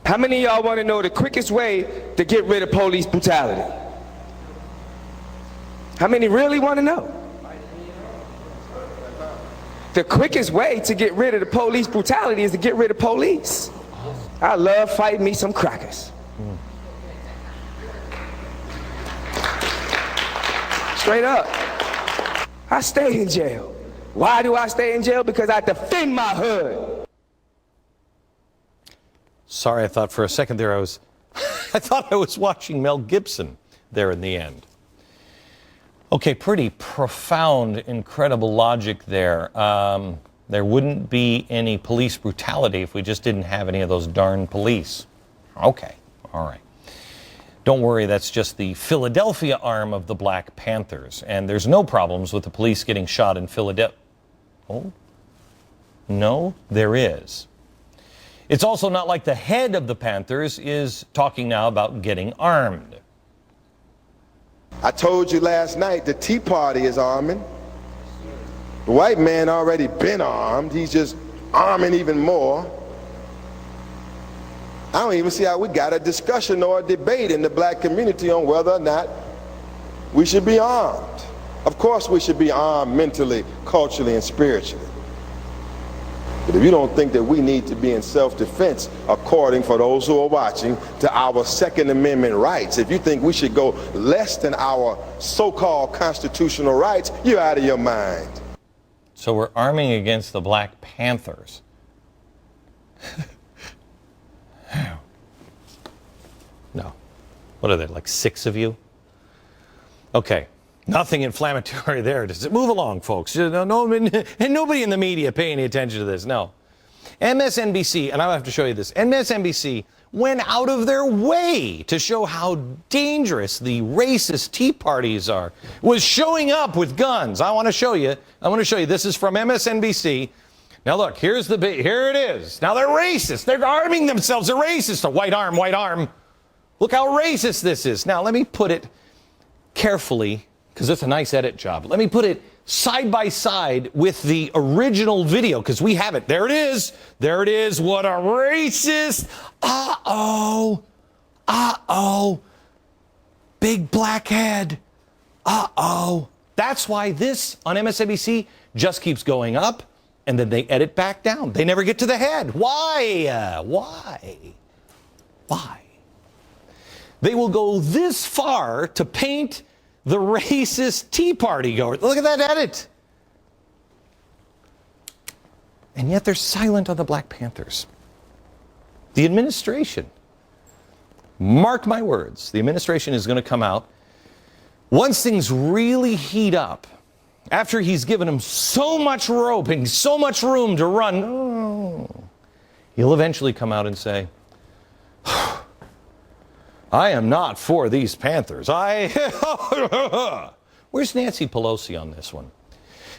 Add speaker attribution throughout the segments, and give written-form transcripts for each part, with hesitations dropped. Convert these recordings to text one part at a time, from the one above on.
Speaker 1: How many of y'all want to know the quickest way to get rid of police brutality? How many really want to know? The quickest way to get rid of the police brutality is to get rid of police. I love fighting me some crackers. Straight up. I stay in jail. Why do I stay in jail? Because I defend my hood.
Speaker 2: Sorry, I thought for a second there I thought I was watching Mel Gibson there in the end. Okay, pretty profound, incredible logic there. There wouldn't be any police brutality if we just didn't have any of those darn police. Okay, all right. Don't worry, that's just the Philadelphia arm of the Black Panthers. And there's no problems with the police getting shot in Philadelphia. Oh, no, there is. It's also not like the head of the Panthers is talking now about getting armed.
Speaker 3: I told you last night the Tea Party is arming. The white man already been armed. He's just arming even more. I don't even see how we got a discussion or a debate in the black community on whether or not we should be armed. Of course we should be armed mentally, culturally, and spiritually. But if you don't think that we need to be in self-defense according, for those who are watching, to our Second Amendment rights, if you think we should go less than our so-called constitutional rights, you're out of your mind.
Speaker 2: So we're arming against the Black Panthers. No. What are there, like 6 of you? Okay. Nothing inflammatory there. Just move along, folks. And nobody in the media pay any attention to this. No. MSNBC, and I'll have to show you this, MSNBC went out of their way to show how dangerous the racist Tea Parties are. Was showing up with guns. I want to show you. This is from MSNBC. Now look, here it is. Now they're racist. They're arming themselves. They're racist. A white arm, white arm. Look how racist this is. Now let me put it carefully, because it's a nice edit job. Let me put it side by side with the original video, because we have it. There it is. There it is. What a racist. Uh-oh. Uh-oh. Big black head. Uh-oh. That's why this on MSNBC just keeps going up, and then they edit back down. They never get to the head. Why? Why? They will go this far to paint the racist Tea Party goers. Look at that edit. And yet they're silent on the Black Panthers. The administration, mark my words, the administration is going to come out once things really heat up, after he's given them so much rope and so much room to run, he'll eventually come out and say, I am not for these Panthers. Where's Nancy Pelosi on this one?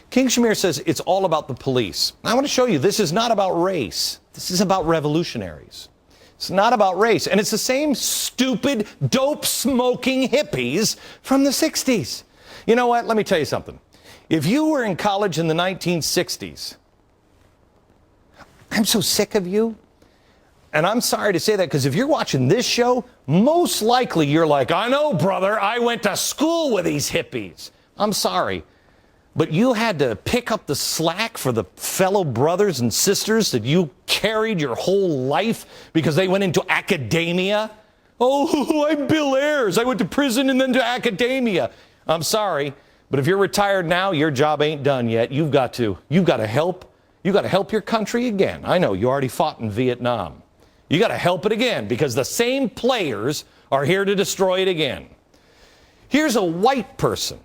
Speaker 2: King Shamir says it's all about the police. I want to show you this is not about race. This is about revolutionaries. It's not about race. And it's the same stupid, dope-smoking hippies from the 60s. You know what? Let me tell you something. If you were in college in the 1960s, I'm so sick of you. And I'm sorry to say that, because if you're watching this show, most likely you're like, I know, brother, I went to school with these hippies. I'm sorry. But you had to pick up the slack for the fellow brothers and sisters that you carried your whole life because they went into academia. Oh, I'm Bill Ayers. I went to prison and then to academia. I'm sorry, but if you're retired now, your job ain't done yet. You've got to help your country again. I know you already fought in Vietnam. You got to help it again, because the same players are here to destroy it again. Here's a white person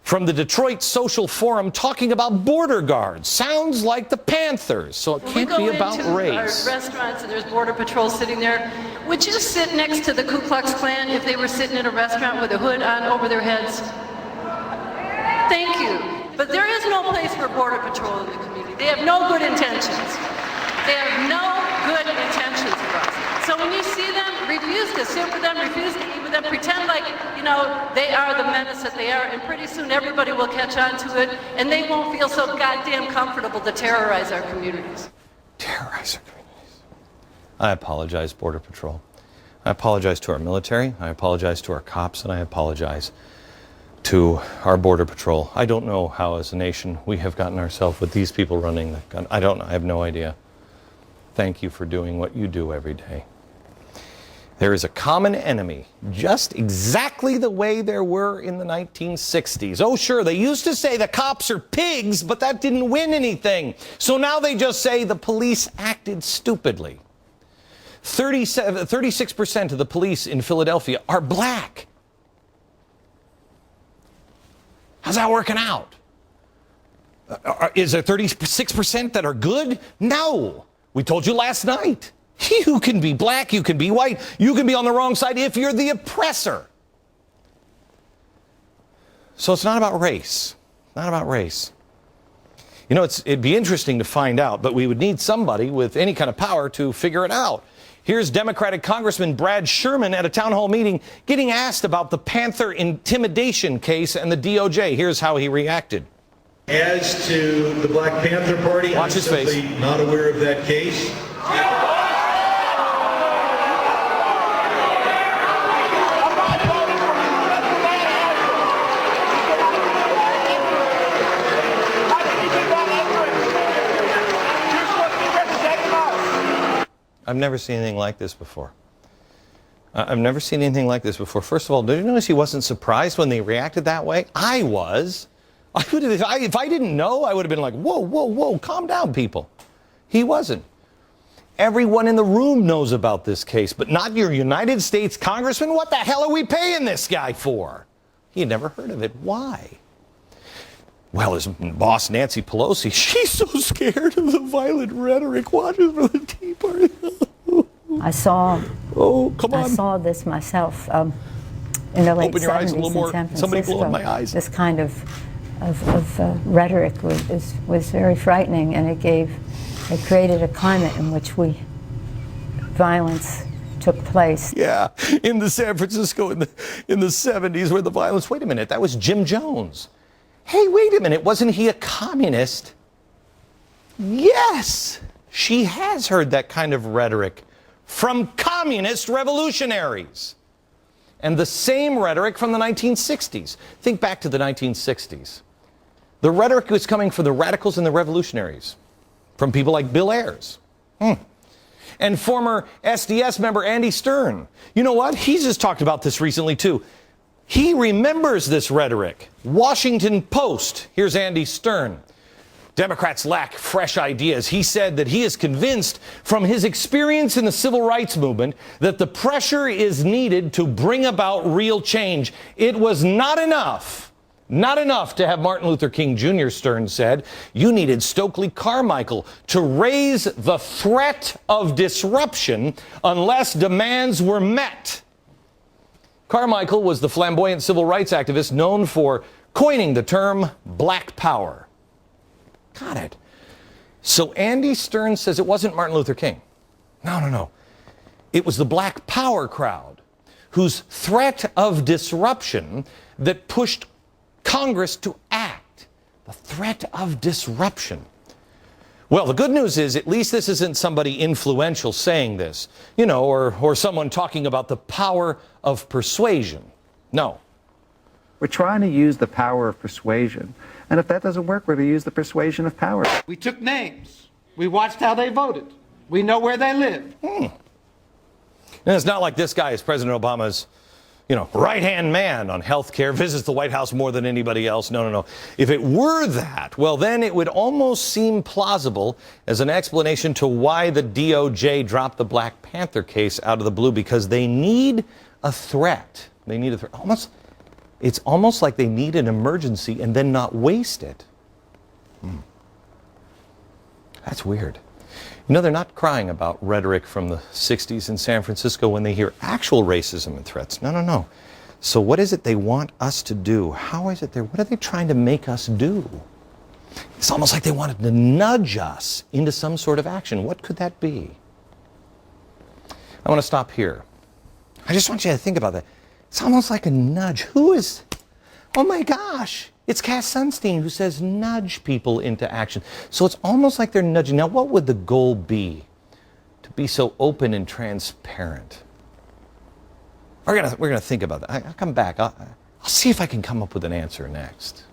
Speaker 2: from the Detroit Social Forum talking about border guards. Sounds like the Panthers, so it can't be about race.
Speaker 4: We go into restaurants and there's border patrol sitting there. Would you sit next to the Ku Klux Klan if they were sitting in a restaurant with a hood on over their heads? Thank you. But there is no place for border patrol in the community. They have no good intentions. They have no good intentions for us. So when you see them, refuse to sit with them, refuse to eat with them, pretend like, they are the menace that they are, and pretty soon everybody will catch on to it, and they won't feel so goddamn comfortable to terrorize our communities.
Speaker 2: Terrorize our communities. I apologize, Border Patrol. I apologize to our military. I apologize to our cops, and I apologize to our Border Patrol. I don't know how, as a nation, we have gotten ourselves with these people running the gun. I don't know. I have no idea. Thank you for doing what you do every day. There is a common enemy, just exactly the way there were in the 1960s. Oh, sure, they used to say the cops are pigs, but that didn't win anything. So now they just say the police acted stupidly. 36% of the police in Philadelphia are black. How's that working out? Is there 36% that are good? No. We told you last night. You can be black, you can be white, you can be on the wrong side if you're the oppressor. So it's not about race. Not about race. You know, it'd be interesting to find out, but we would need somebody with any kind of power to figure it out. Here's Democratic Congressman Brad Sherman at a town hall meeting getting asked about the Panther intimidation case and the DOJ. Here's how he reacted.
Speaker 5: As to the Black Panther Party,
Speaker 2: Watch
Speaker 5: I'm
Speaker 2: his
Speaker 5: simply
Speaker 2: face.
Speaker 5: not aware of that case.
Speaker 2: I've never seen anything like this before. I've never seen anything like this before. First of all, did you notice he wasn't surprised when they reacted that way? I was. If I didn't know, I would have been like, whoa, whoa, whoa, calm down, people. He wasn't. Everyone in the room knows about this case, but not your United States Congressman. What the hell are we paying this guy for? He had never heard of it. Why? Well, his boss, Nancy Pelosi, she's so scared of the violent rhetoric. Watches for the Tea Party.
Speaker 6: I saw this myself in the late
Speaker 2: Open your eyes a
Speaker 6: 70s
Speaker 2: little
Speaker 6: in
Speaker 2: more.
Speaker 6: San Francisco.
Speaker 2: Somebody blow up my eyes.
Speaker 6: This kind of rhetoric was very frightening, and it created a climate in which violence took place.
Speaker 2: Yeah, in the San Francisco in the 70s where the violence. Wait a minute, that was Jim Jones. Hey, wait a minute, wasn't he a communist? Yes, she has heard that kind of rhetoric from communist revolutionaries. And the same rhetoric from the 1960s. Think back to the 1960s. The rhetoric was coming from the radicals and the revolutionaries, from people like Bill Ayers. And former SDS member Andy Stern. You know what? He's just talked about this recently, too. He remembers this rhetoric. Washington Post. Here's Andy Stern. Democrats lack fresh ideas. He said that he is convinced from his experience in the civil rights movement that the pressure is needed to bring about real change. It was not enough to have Martin Luther King Jr., Stern said. You needed Stokely Carmichael to raise the threat of disruption unless demands were met. Carmichael was the flamboyant civil rights activist known for coining the term Black Power. Got it. So Andy Stern says it wasn't Martin Luther King. No. It was the Black Power crowd whose threat of disruption that pushed Congress to act. The threat of disruption. Well, the good news is at least this isn't somebody influential saying this, or someone talking about the power of persuasion. No.
Speaker 7: We're trying to use the power of persuasion. And if that doesn't work, we're going to use the persuasion of power.
Speaker 8: We took names. We watched how they voted. We know where they live.
Speaker 2: And it's not like this guy is President Obama's, right-hand man on health care, visits the White House more than anybody else. No. If it were that, well, then it would almost seem plausible as an explanation to why the DOJ dropped the Black Panther case out of the blue, because they need a threat. They need a threat. It's almost like they need an emergency and then not waste it. That's weird. They're not crying about rhetoric from the 60s in San Francisco when they hear actual racism and threats. No. So what is it they want us to do? What are they trying to make us do? It's almost like they wanted to nudge us into some sort of action. What could that be? I want to stop here. I just want you to think about that. It's almost like a nudge. Oh my gosh, it's Cass Sunstein who says nudge people into action. So it's almost like they're nudging. Now, what would the goal be? to be so open and transparent? We're gonna think about that. I'll come back. I'll see if I can come up with an answer next.